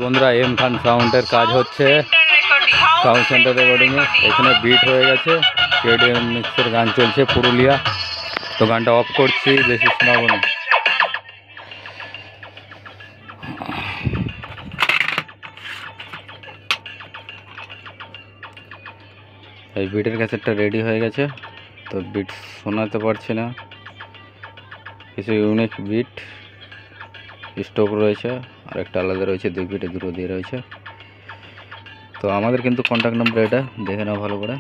বন্ধুরা এম খান সাউন্ডের কাজ হচ্ছে, সাউন্ড সেন্টার রেকর্ডিংয়ে। এখানে বিট হয়ে গেছে, কেডিএম মিক্সের গান চলছে পুরুলিয়া। তো গানটা অফ করছি, বেশি শোনাবো না। এই বিটের ক্যাসেটটা রেডি হয়ে গেছে, তো বিট শোনাতে পারছি না। কিছু ইউনিক বিট স্টক রয়েছে, আর একটা আলাদা রয়েছে, 2 বিটে দুটো দিয়ে রয়েছে। তো আমাদের কিন্তু কন্ট্যাক্ট নাম্বার এটা দেখে নাও ভালো করে।